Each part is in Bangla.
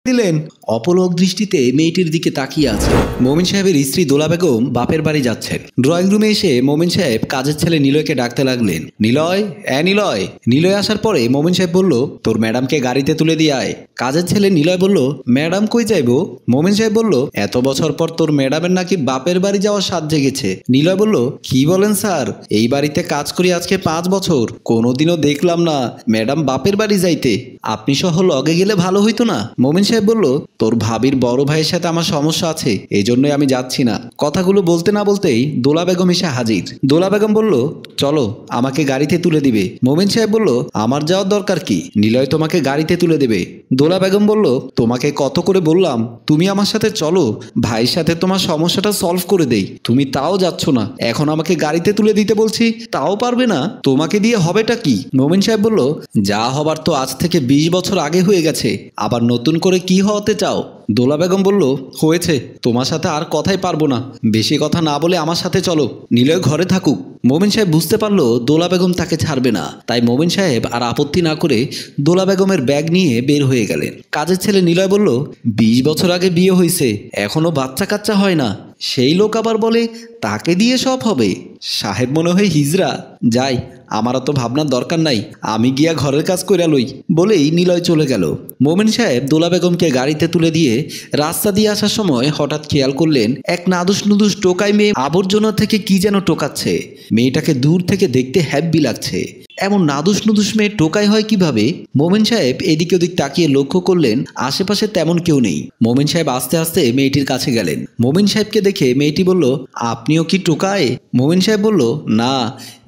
দিলেন। অপলক দৃষ্টিতে মেয়েটির দিকে তাকিয়ে আছে। মোমিন সাহেবের স্ত্রী দোলা বেগম বাপের বাড়ি যাচ্ছেন। ড্রয়িং রুমে এসে মোমিন সাহেব কাজের ছেলে নিলয়কে ডাকতে লাগলেন। নিলয়, নিলয়। নিলয় আসার পরে মোমিন সাহেব বলল, তোর ম্যাডামকে গাড়িতে তুলে দিয়ে আয়। কাজের ছেলে নিলয় বলল, ম্যাডাম কই যাইবো? মোমিন সাহেব বলল, এত বছর পর তোর ম্যাডামের নাকি বাপের বাড়ি যাওয়ার স্বাদ জেগেছে। নিলয় বলল, কি বলেন স্যার? এই বাড়িতে কাজ করি আজকে 5 বছর, কোনোদিনও দেখলাম না ম্যাডাম বাপের বাড়ি যাইতে। আপনি সহ লগে গেলে ভালো হইতো না? মোমিন সাহেব বলল, তোর ভাবির বড় ভাইয়ের সাথে আমার সমস্যা আছে, এই জন্যই আমি যাচ্ছি না। কথাগুলো বলতে না বলতেই দোলা বেগম এসে হাজির। দোলা বেগম বলল, চলো, আমাকে গাড়িতে তুলে দিবে। মোমিন সাহেব বলল, আমার যাওয়ার দরকার কি? নিলয় তোমাকে গাড়িতে তুলে দেবে। দোলা বেগম বলল, তোমাকে কত করে বললাম তুমি আমার সাথে চলো, ভাইয়ের সাথে তোমার সমস্যাটা সলভ করে দেই, তুমি তাও যাচ্ছ না। এখন আমাকে গাড়িতে তুলে দিতে বলছি, তাও পারবে না? তোমাকে দিয়ে হবেটা কি? মোমিন সাহেব বলল, যা হবার তো আজ থেকে 20 বছর আগে হয়ে গেছে, আবার নতুন করে কি হতে চাও? দোলা বেগম বলল, হয়েছে, তোমার সাথে আর কথাই পারবো না, বেশি কথা না বলে আমার সাথে চলো, নিলয় ঘরে থাকুক। মোমিন সাহেব বুঝতে পারলো দোলা বেগম তাকে ছাড়বে না, তাই মোমিন সাহেব আর আপত্তি না করে দোলা বেগমের ব্যাগ নিয়ে বের হয়ে গেলেন। কাজের ছেলে নিলয় বলল, 20 বছর আগে বিয়ে হয়েছে, এখনো বাচ্চা কাচ্চা হয় না, সেই লোক আবার বলে তাকে দিয়ে সব হবে। সাহেব মনে হয় হিজড়া। যাই, আমার অত ভাবনার দরকার নাই, আমি গিয়া ঘরের কাজ কইরা লই, বলেই নিলয় চলে গেল। মোমিন সাহেব দোলা বেগমকে গাড়িতে তুলে দিয়ে রাস্তা দিয়ে আসার সময় হঠাৎ খেয়াল করলেন এক নাদুস নুদুস টোকাই মেয়ে আবর্জনা থেকে কি যেন টোকাচ্ছে। মেয়েটাকে দূর থেকে দেখতে হ্যাব্বি লাগছে। এমন নাদুস নুদুস মেয়ে টোকাই হয় কিভাবে? মোমিন সাহেব এদিক ওদিক তাকিয়ে লক্ষ্য করলেন আশেপাশে তেমন কেউ নেই। মোমিন সাহেব আস্তে আস্তে মেয়েটির কাছে গেলেন। মোমিন সাহেবকে দেখে মেয়েটি বলল, আপনিও কি টোকায়? মোমিন সাহেব বলল, না।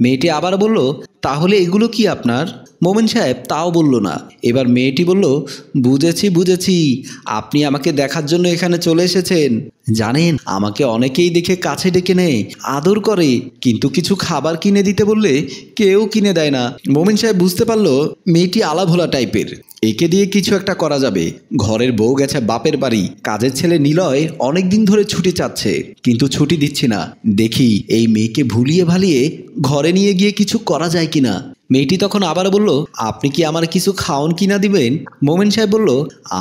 মেয়েটি আবার বলল, তাহলে এগুলো কি আপনার? মোমিন সাহেব তাও বলল না। এবার মেয়েটি বলল, বুঝেছি বুঝেছি, আপনি আমাকে দেখার জন্য এখানে চলে এসেছেন। জানেন, আমাকে অনেকেই দেখে কাছে ডেকে নেয়, আদর করে, কিন্তু কিছু খাবার কিনে দিতে বললে কেউ কিনে দেয় না। মোমিন সাহেব বুঝতে পারলো মেয়েটি আলাভোলা টাইপের, একে দিয়ে কিছু একটা করা যাবে। ঘরের বউ গেছে বাপের বাড়ি, কাজের ছেলে নিলয় অনেক দিন ধরে ছুটি চাচ্ছে, কিন্তু ছুটি দিচ্ছি না। দেখি এই মেয়েকে ভুলিয়ে ভালিয়ে ঘরে নিয়ে গিয়ে কিছু করা যায় কিনা। মেয়েটি তখন আবার বলল, আপনি কি আমার কিছু খাওন কিনা দিবেন? মোমিন সাহেব বলল,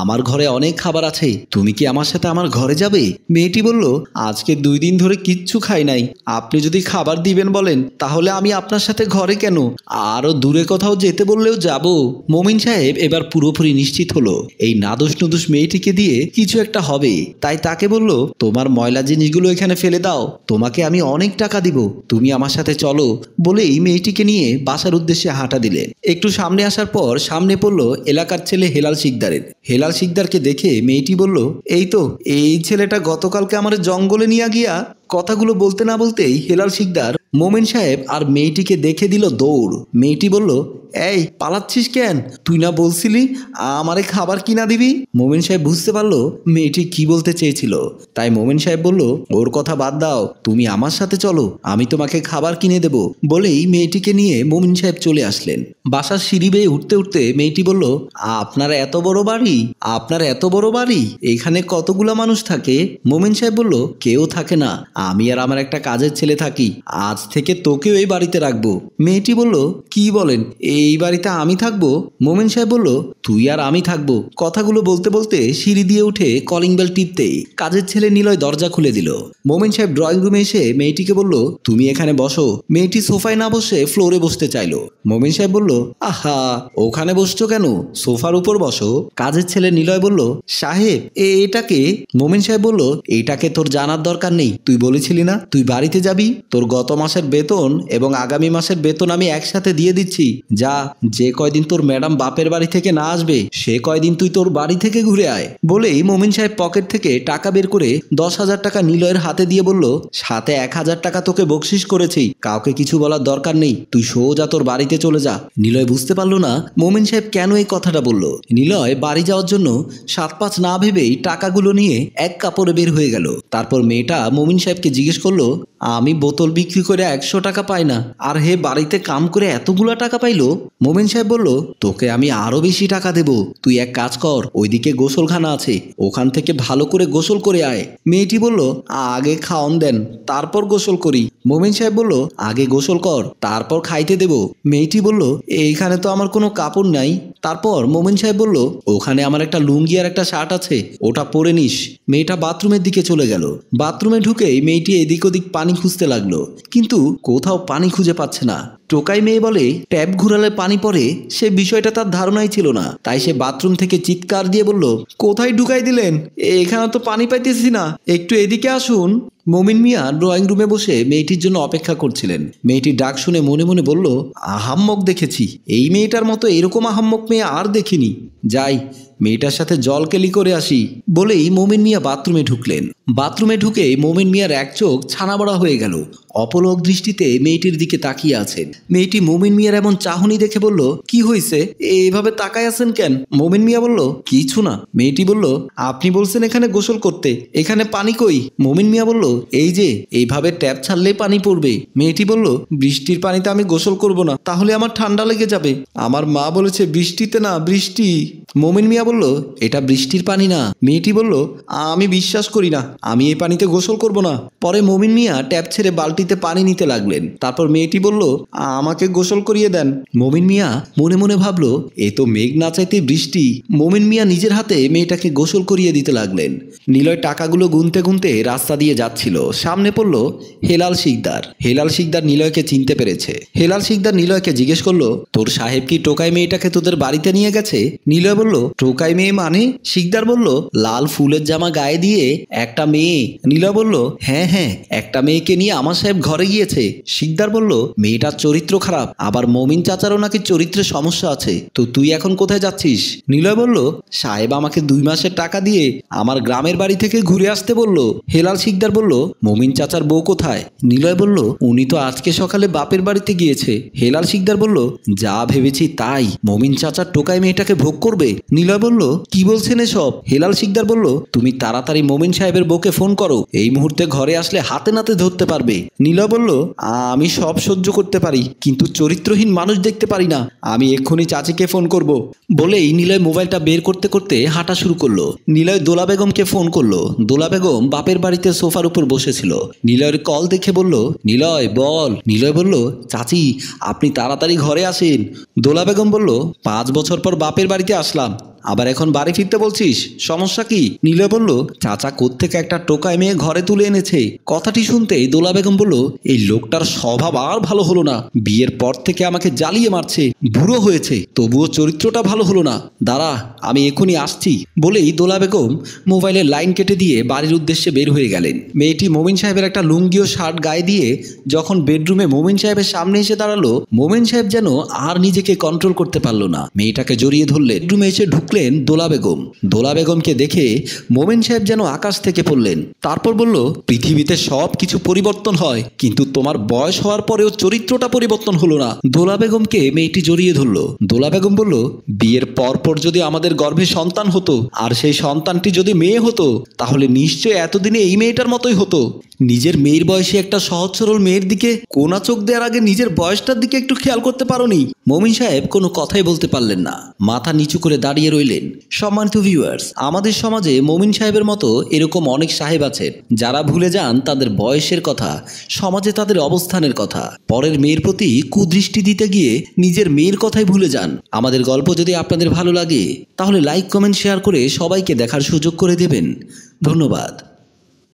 আমার ঘরে অনেক খাবার আছে, তুমি কি আমার সাথে আমার ঘরে যাবে? মেয়েটি বলল, আজকে 2 দিন ধরে কিচ্ছু খাই নাই, আপনি যদি খাবার দিবেন বলেন তাহলে আমি আপনার সাথে ঘরে কেন, আরো দূরে কোথাও যেতে বললেও যাব। মোমিন সাহেব এবার পুরোপুরি নিশ্চিত হলো এই নাদুস নুদুস মেয়েটিকে দিয়ে কিছু একটা হবে, তাই তাকে বলল, তোমার ময়লা জিনিসগুলো এখানে ফেলে দাও, তোমাকে আমি অনেক টাকা দিব, তুমি আমার সাথে চলো, বলেই মেয়েটিকে নিয়ে বাসার উদ্দেশ্যে হাঁটা দিলেন। একটু সামনে আসার পর সামনে পড়লো এলাকার ছেলে হেলাল শিকদারের। হেলাল শিকদারকে দেখে মেয়েটি বলল, এই তো, এই ছেলেটা গতকালকে আমার জঙ্গলে নিয়ে গিয়া। কথাগুলো বলতে না বলতেই হেলাল শিকদার মোমিন সাহেব আর মেয়েটিকে দেখে দিল দৌড়। মেয়েটি বলল, এই পালাচ্ছিস কেন? তুই না বলছিলি আমারে খাবার কিনা দিবি? মোমিন সাহেব বুঝতে পারলো মেয়েটি কি বলতে চেয়েছিল, তাই মোমিন সাহেব বলল, ওর কথা বাদ দাও, তুমি আমার সাথে চলো, আমি তোমাকে খাবার কিনে দেব, বলেই মেয়েটিকে নিয়ে মোমিন সাহেব চলে আসলেন। বাসার সিঁড়ি বেয়ে উঠতে উঠতে মেয়েটি বলল, আপনার এত বড় বাড়ি, আপনার এত বড় বাড়ি, এখানে কতগুলা মানুষ থাকে? মোমিন সাহেব বলল, কেউ থাকে না, আমি আর আমার একটা কাজের ছেলে থাকি, আজ থেকে তোকেও এই বাড়িতে রাখবো। মেয়েটি বলল, কি বলেন, এই বাড়িতে আমি থাকবো? মোমিন সাহেব বলল, তুই আর আমি থাকবো। কথাগুলো বলতে বলতে সিঁড়ি দিয়ে উঠে কলিং বেল টিপতেই কাজের ছেলে নিলয় দরজা খুলে দিল। মোমিন সাহেব ড্রয়িং রুমে এসে মেয়েটিকে বলল, তুমি এখানে বসো। মেয়েটি সোফায় না বসে ফ্লোরে বসতে চাইলো। মোমিন সাহেব বলল, আহা, ওখানে বসছো কেন, সোফার উপর বসো। কাজের ছেলে নিলয় বলল, সাহেব এটাকে? মোমিন সাহেব বলল, এটাকে তোর জানার দরকার নেই, তুই বলেছিলি না তুই বাড়িতে যাবি, তোর গত মাসের বেতন এবং আগামী মাসের বেতন আমি একসাথে দিয়ে দিচ্ছি, যা, যে কয়দিন তোর ম্যাডাম বাপের বাড়ি থেকে না আসবে সে কয়দিন তুই তোর বাড়ি থেকে ঘুরে আয়। বলেই মোমিন সাহেব পকেট থেকে টাকা বের করে 10,000 টাকা নিলয়ের হাতে দিয়ে বলল, সাথে 1,000 টাকা তোকে বকশিস করেছি, কাউকে কিছু বলার দরকার নেই, তুই সোজা তোর বাড়িতে চলে যা। নিলয় বুঝতে পারলো না মোমিন সাহেব কেন এই কথাটা বলল। নিলয় বাড়ি যাওয়ার জন্য 7-5 না ভেবেই টাকাগুলো নিয়ে এক কাপড়ে বের হয়ে গেল। তারপর মেয়েটা মোমিন সাহেবকে জিজ্ঞেস করলো, আমি বোতল বিক্রি করে 100 টাকা পাই না, আর হে বাড়িতে কাম করে এতগুলা টাকা পাইলো। মোমেন সাহেব বলল, তোকে আমি আরো বেশি টাকা দেব, তুই এক কাজ কর, ওইদিকে গোসলখানা আছে, ওখান থেকে ভালো করে গোসল করে আয়। মেয়েটি বলল, আগে খাওন দেন, তারপর গোসল করি। মোমেন সাহেব বলল, আগে গোসল কর, তারপর খাইতে দেব। মেয়েটি বলল, এইখানে তো আমার কোনো কাপড় নাই। তারপর মোমেন সাহেব বলল, ওখানে আমার একটা লুঙ্গি আর একটা শার্ট আছে, ওটা পরে নিস। মেয়েটা বাথরুমের দিকে চলে গেল। বাথরুমে ঢুকেই মেয়েটি এদিক ওদিক পানি খুঁজতে লাগলো, কিন্তু কোথাও পানি খুঁজে পাচ্ছে না। টোকাই মেয়ে বলে, ট্যাপ ঘুরালে পানি পড়ে, সে বিষয়টা তার ধারণাই ছিল না। তাই সে বাথরুম থেকে চিৎকার দিয়ে বলল, কোথায় ঢুকাই দিলেন? এখানে তো পানি পাইতেছি না, একটু এদিকে আসুন। মমিন মিয়া ড্রয়িং রুমে বসে মেয়েটির জন্য অপেক্ষা করছিলেন। মেয়েটির ডাক শুনে মনে মনে বলল, আহাম্মক দেখেছি, এই মেয়েটার মতো এরকম আহাম্মক মেয়ে আর দেখিনি। যাই, মেয়েটার সাথে জল কেলি করে আসি। বলেই মোমিন মিয়া বাথরুমে ঢুকলেন। বাথরুমে ঢুকে মোমিন মিয়ার এক চোখ ছানাবড়া হয়ে গেল। অপলক দৃষ্টিতে মেয়েটির দিকে তাকিয়ে আছেন। মেয়েটি মোমিন মিয়ার এমন চাহনি দেখে বলল, কি হয়েছে, এভাবে তাকায় আছেন কেন? মোমিন মিয়া বলল, কিছু না। মেয়েটি বলল, আপনি বলছেন এখানে গোসল করতে, এখানে পানি কই? মোমিন মিয়া বলল, এই যে এইভাবে ট্যাপ ছাড়লেই পানি পড়বে। মেয়েটি বলল, বৃষ্টির পানিতে আমি গোসল করব না, তাহলে আমার ঠান্ডা লেগে যাবে। আমার মা বলেছে বৃষ্টিতে না, বৃষ্টি। মোমিন মিয়া বলল, এটা বৃষ্টির পানি না। মেয়েটি বলল, আমি বিশ্বাস করি না, আমি এই পানিতে গোসল করব না। পরে মোমিন মিয়া ট্যাপ ছেড়ে বালতিতে পানি নিতে লাগলেন। তারপর মেয়েটি বলল, আমাকে গোসল করিয়ে দেন। মোমিন মিয়া মনে মনে ভাবলো, এ তো মেঘ না চাইতে বৃষ্টি। মোমিন মিয়া নিজের হাতে মেয়েটাকে গোসল করিয়ে দিতে লাগলেন। নিলয় টাকাগুলো গুনতে গুনতে রাস্তা দিয়ে যাচ্ছিল। সামনে পড়ল হেলাল শিকদার। হেলাল শিকদার নিলয়কে চিনতে পেরেছে। হেলাল শিকদার নিলয়কে জিজ্ঞেস করলো, তোর সাহেব কি টোকাই মেয়েটাকে তোদের বাড়িতে নিয়ে গেছে? নিলয় বলল, টোকাই মেয়ে মানে? শিকদার বলল, লাল ফুলের জামা গায়ে দিয়ে একটা মেয়ে। নিলয় বলল, হ্যাঁ হ্যাঁ, একটা মেয়েকে নিয়ে আমার সাহেব ঘরে গিয়েছে। শিকদার বলল, মেয়েটার চরিত্র খারাপ, আবার মমিন চাচারও নাকি চরিত্রের সমস্যা আছে, তো তুই এখন কোথায় যাচ্ছিস? নিলয় বলল, সাহেব আমাকে 2 মাসের টাকা দিয়ে আমার গ্রামের বাড়ি থেকে ঘুরে আসতে বলল। হেলাল শিকদার বলল, মমিন চাচার বউ কোথায়? নিলয় বলল, উনি তো আজকে সকালে বাপের বাড়িতে গিয়েছে। হেলাল শিকদার বলল, যা ভেবেছি তাই, মমিন চাচার টোকাই মেয়েটাকে ভোগ করবে। নিলয় বলল, কি বলছেন এসব? হেলাল শিকদার বলল, তুমি তাড়াতাড়ি মমিন সাহেবের বউকে ফোন করো, এই মুহূর্তে ঘরে আসলে হাতে নাতে ধরতে পারবে। নিলয় বলল, আমি সব সহ্য করতে পারি, কিন্তু চরিত্রহীন মানুষ দেখতে পারি না, আমি এক্ষুনি চাচিকে ফোন করব। বলেই নিলয় মোবাইলটা বের করতে করতে হাঁটা শুরু করলো। নিলয় দোলা বেগমকে ফোন করলো। দোলা বেগম বাপের বাড়িতে সোফার উপর বসেছিল। নিলয়ের কল দেখে বলল, নিলয় বল। নিলয় বলল, চাচি আপনি তাড়াতাড়ি ঘরে আসেন। দোলা বেগম বলল, 5 বছর পর বাপের বাড়িতে আসলাম, আবার এখন বাড়ি ফিরতে বলছিস, সমস্যা কি? নিলয় বলল, চাচা কোত্থেকে একটা টোকাই মেয়ে ঘরে তুলে এনেছে। কথাটি শুনতেই দোলা বেগম বলল, এই লোকটার স্বভাব আর ভালো হলো না, বিয়ের পর থেকে আমাকে জ্বালিয়ে মারছে, বুড়ো হয়েছে, তবুও চরিত্রটা ভালো হলো না, দাঁড়া আমি এখনই আসছি। বলেই দোলা বেগম মোবাইলের লাইন কেটে দিয়ে বাড়ির উদ্দেশ্যে বের হয়ে গেলেন। মেয়েটি মোমিন সাহেবের একটা লুঙ্গি ও শার্ট গায়ে দিয়ে যখন বেডরুমে মোমিন সাহেবের সামনে এসে দাঁড়ালো, মোমিন সাহেব যেন আর নিজেকে কন্ট্রোল করতে পারলো না। মেয়েটাকে জড়িয়ে ধরলেন। বেডরুমে এসে ঢুকলেন দোলা বেগম। দোলা বেগমকে দেখে মোমিন সাহেব যেন আকাশ থেকে পড়লেন। তারপর বলল, পৃথিবীতে সব কিছু পরিবর্তন হয়, কিন্তু তোমার বয়স হওয়ার পরেও চরিত্রটা পরিবর্তন হলো না। দোলা বেগমকে মেয়েটি জড়িয়ে ধরলো। দোলা বেগম বলল, বিয়ের পর যদি আমাদের গর্ভে সন্তান হতো, আর সেই সন্তানটি যদি মেয়ে হতো, তাহলে নিশ্চয় এতদিনে এই মেয়েটার মতোই হতো। নিজের মেয়ের বয়সে একটা সহজ সরল মেয়ের দিকে কোনা চোখ দেওয়ার আগে নিজের বয়সটার দিকে একটু খেয়াল করতে পারোনি? মোমিন সাহেব কোনো কথাই বলতে পারলেন না, মাথা নিচু করে দাঁড়িয়ে রইলেন। সম্মানিত ভিউয়ার্স, আমাদের সমাজে মোমিন সাহেবের মতো এরকম অনেক সাহেব আছেন যারা ভুলে যান তাদের বয়সের কথা, সমাজে তাদের অবস্থানের কথা, পরের মেয়ের প্রতি কুদৃষ্টি দিতে গিয়ে নিজের মেয়ের কথাই ভুলে যান। আমাদের গল্প যদি আপনাদের ভালো লাগে তাহলে লাইক কমেন্ট শেয়ার করে সবাইকে দেখার সুযোগ করে দেবেন। ধন্যবাদ।